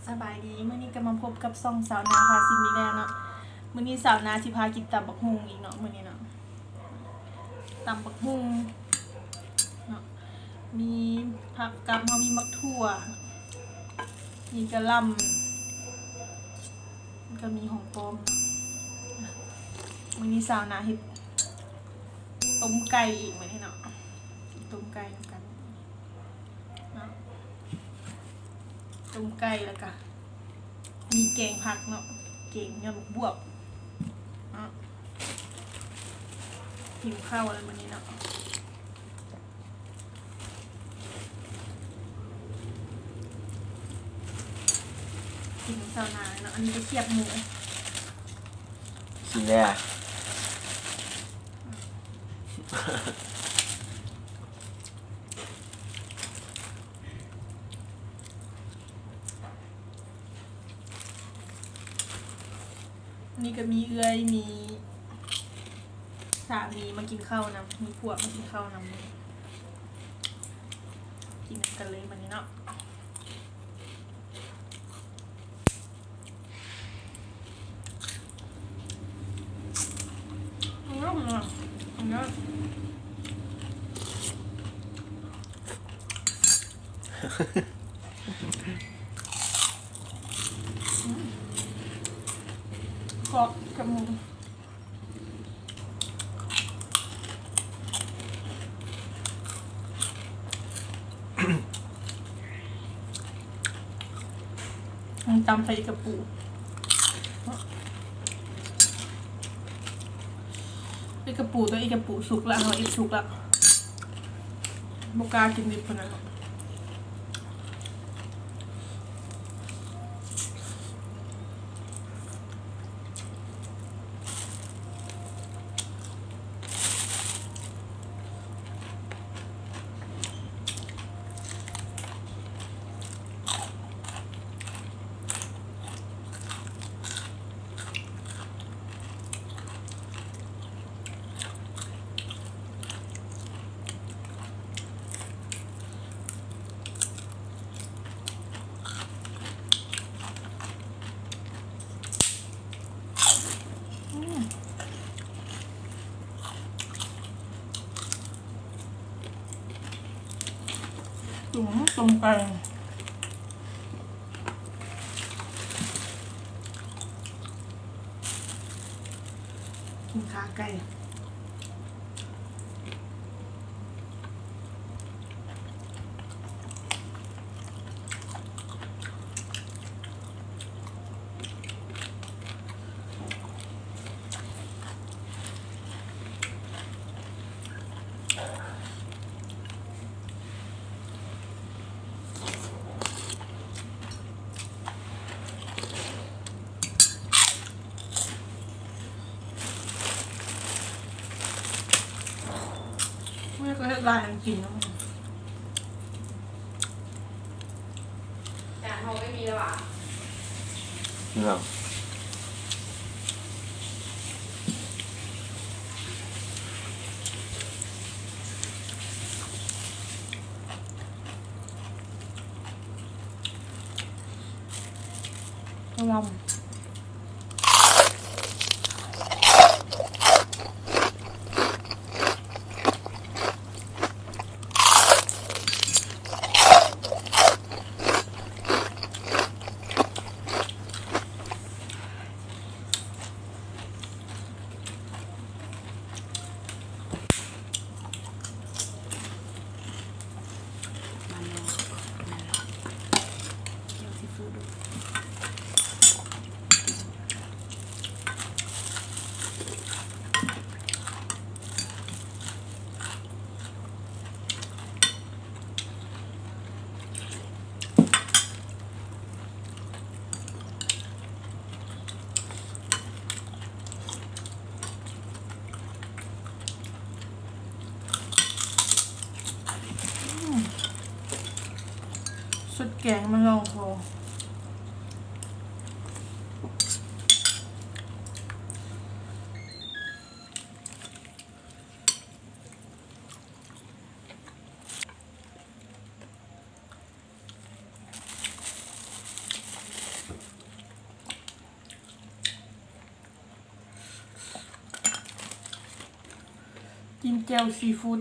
สบายดีมื้อนี้ก็มาพบกับซ่องสาวนาพาซิมอีกแล้วเนาะมื้อนี้สาวนาสิพากินตำบักหุ่งอีกเนาะมื้อนี้เนาะตำบักหุ่งเนาะมีผักกับมีมักถั่วมีกะหล่ำก็มีหอมป้อมมื้อนี้สาวนาเฮ็ดต้มไก่อีกมื้อนี้เนาะต้มไก่นำกันเนาะต้มไก่แล้วก็มีแกงผักเนาะแกงยอดบวบเนาะหิวข้าวอะไรวันนี้เนาะกินสาวนาเนาะอันนี้ก็เทียบหมูกินได้อะนี่ก็มีเอื้อยมีสามีมากินข้าวนำมีพวกมากินข้าวนำกินกันเลยวันนี้เนาะอร่อยเนาะอันนี้กรอบกับหมูตำใส่กระปูอีกระปูตัวอีกระปูสุกแล้วเอาอีกสุกแล้วบกากินดิบคนนั้นจุ๋มต้มไก่กินขาไก่ไม่ก็ให้ลายกินเนาะจานเขาไม่มีแล้วอ่ะเนาะลำสุดแกงมันลองคอ นแจ่วซีฟู้ด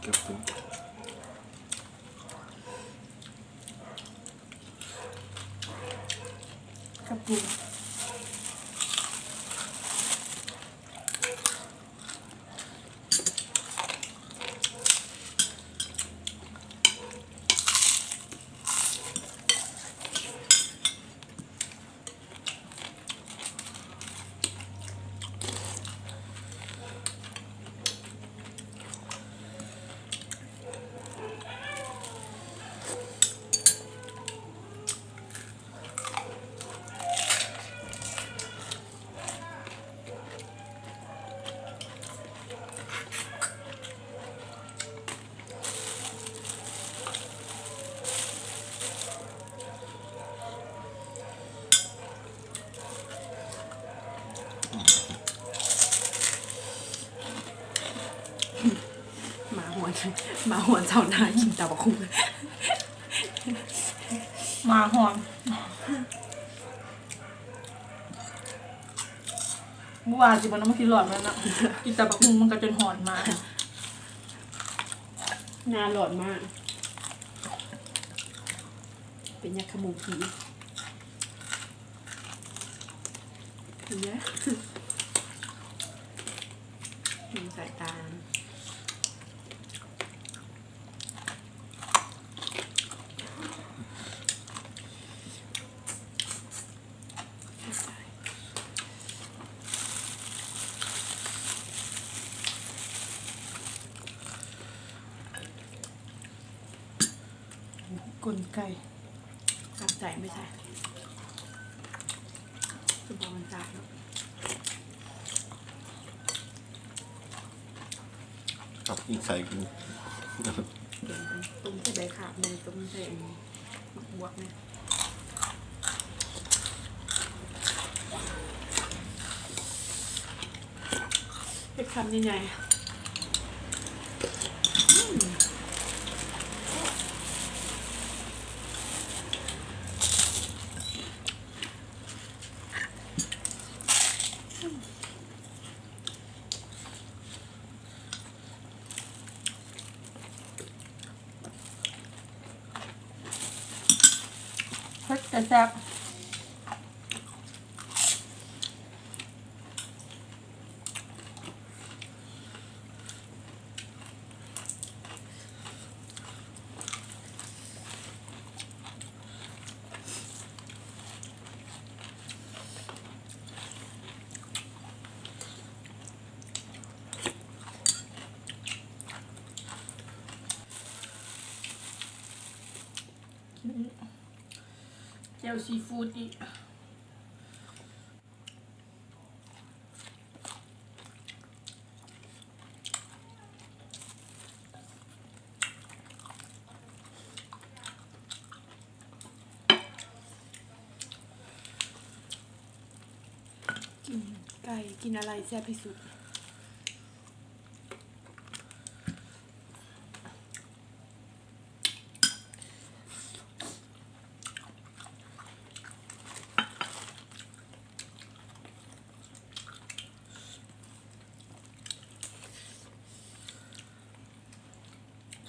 เก็บถึง กระปุกหมาหัวหมาหัวเจ้าหน้ากินตาบะคุง มาหอมเมื่อวานสิมันน้ำกินหลอดมันนะกินแต่บักหุ่งมันก็จนหอนมา หน้าหลอดมาก เป็นยักษ์ขโมยผีเห็นไหมเห็นสายตากลไก จับใจไม่ใช่คือบอกมันจ่ายเนาะ ครับอีกใส่กู เดี๋ยวไปต้มใส่ใบขาบในต้มใส่หมักบวกเนี่ยเป็นคำยังไงเผ็ดแต่แซ่บแจ่วซีฟู้ดอีกกินไก่กินอะไรแซ่บที่สุด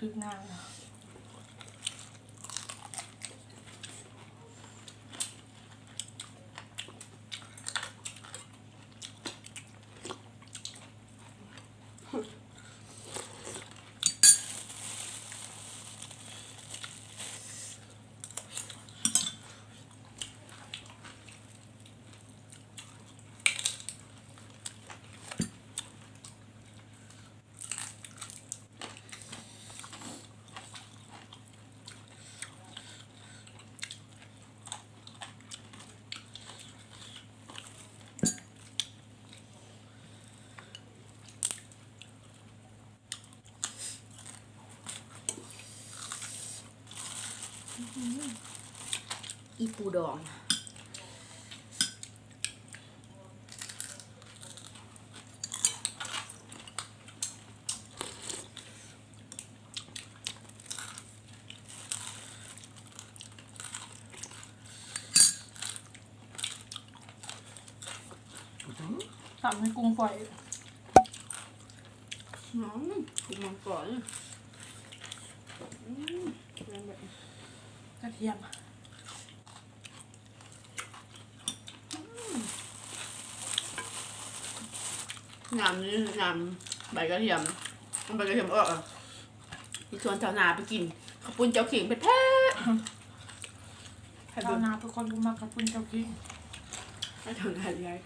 ถึกหน้าแล้ว อีปูดองทำให้กุ้งฝอย ถูกมังกรแบบ กระเทียม งามนี่งามใบกระเทียมมันใบกระเทียมออกที่ชวนชาวนาไปกินข้าวปุ้นเจ้าขิงเผ็ด ชาวนาทุกคนก็มากับคุณเจ้ากี้ ให้ชาวนาเลี้ยง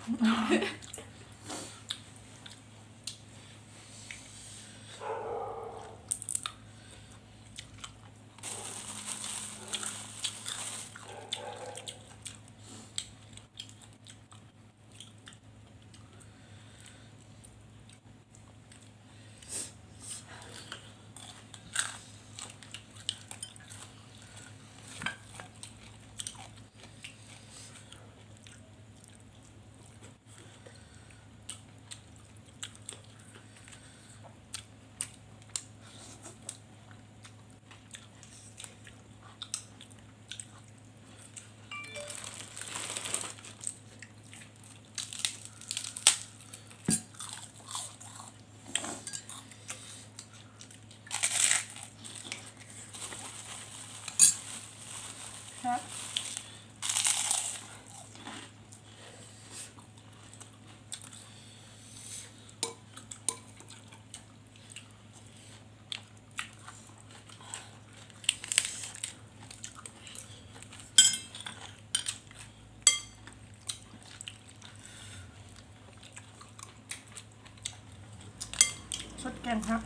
ครับสดแกงครับ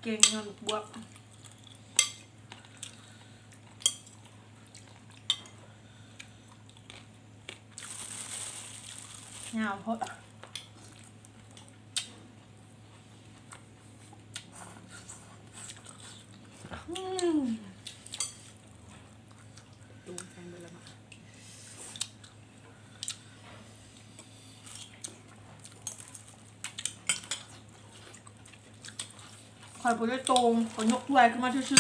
เก่งเงินบวกยาวเพราะดูแพงไปแล้วมั้ง คอยบริตรงก็ยกถ้วยขึ้นมาชื่อแซ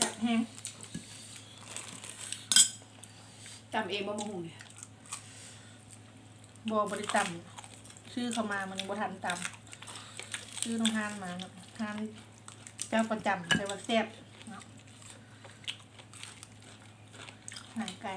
่บแห้ง จำเองบ่มาหุงเนี่ย บัวบริตำชื่อเขามามันยังบ่ทันตำชื่อน้องฮานมาเนาะฮานเจ้าประจำใส่ว่าแซ่บเนาะหนังไก่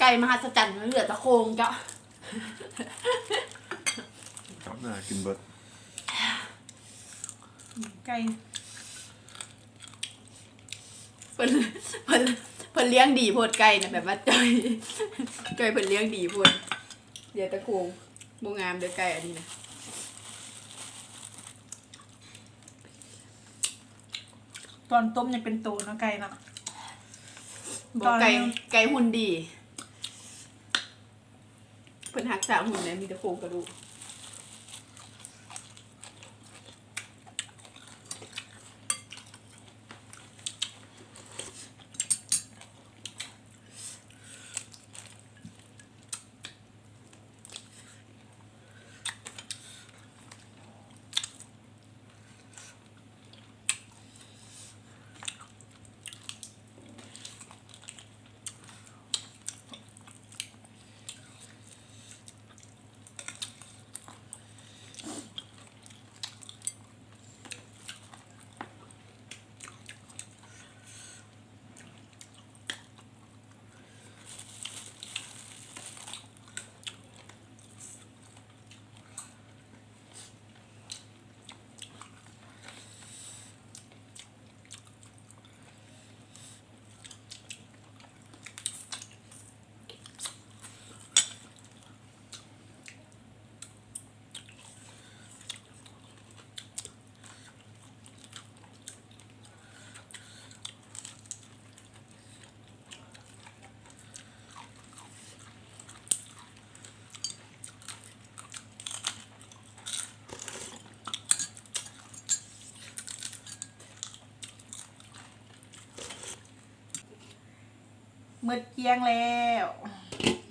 ไก่มหัศจรรย์เหลือตะโคงจ้ะ ครับน่ากินเบิด ไก่ เพิ่นเพิ่นเพิ่นเลี้ยงดีโพดไก่นะแบบว่าใจอยเพิ่นเลี้ยงดีโพดเหลือตะโคงบ่งามเด้อไก่อันนี้นะ ตอนต้มยังเป็นโตเนาะไก่เนาะ บอกไก่หุ่นดีเพิ่นหักษาหุ่นเนี่ยมีแต่โครงกระดูก มืดเที่ยงแล้ว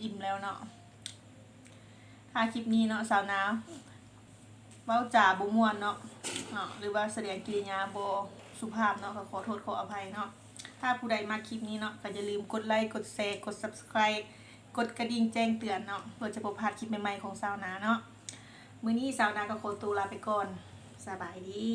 อิ่มแล้วเนาะถ้าคลิปนี้เนาะสาวนาเว้าจ่าบ่ม่วนเนาะหรือว่าแสดงกิริยาบ่สุภาพเนาะก็ขอโทษขออภัยเนาะถ้าผู้ใดมาคลิปนี้เนาะก็อย่าลืมกดไลค์กดแชร์กด Subscribe กดกระดิ่งแจ้งเตือนเนาะเพื่อจะบ่พลาดคลิปใหม่ๆของสาวนาเนาะมื้อนี้สาวนาก็ขอตัวลาไปก่อนสบายดี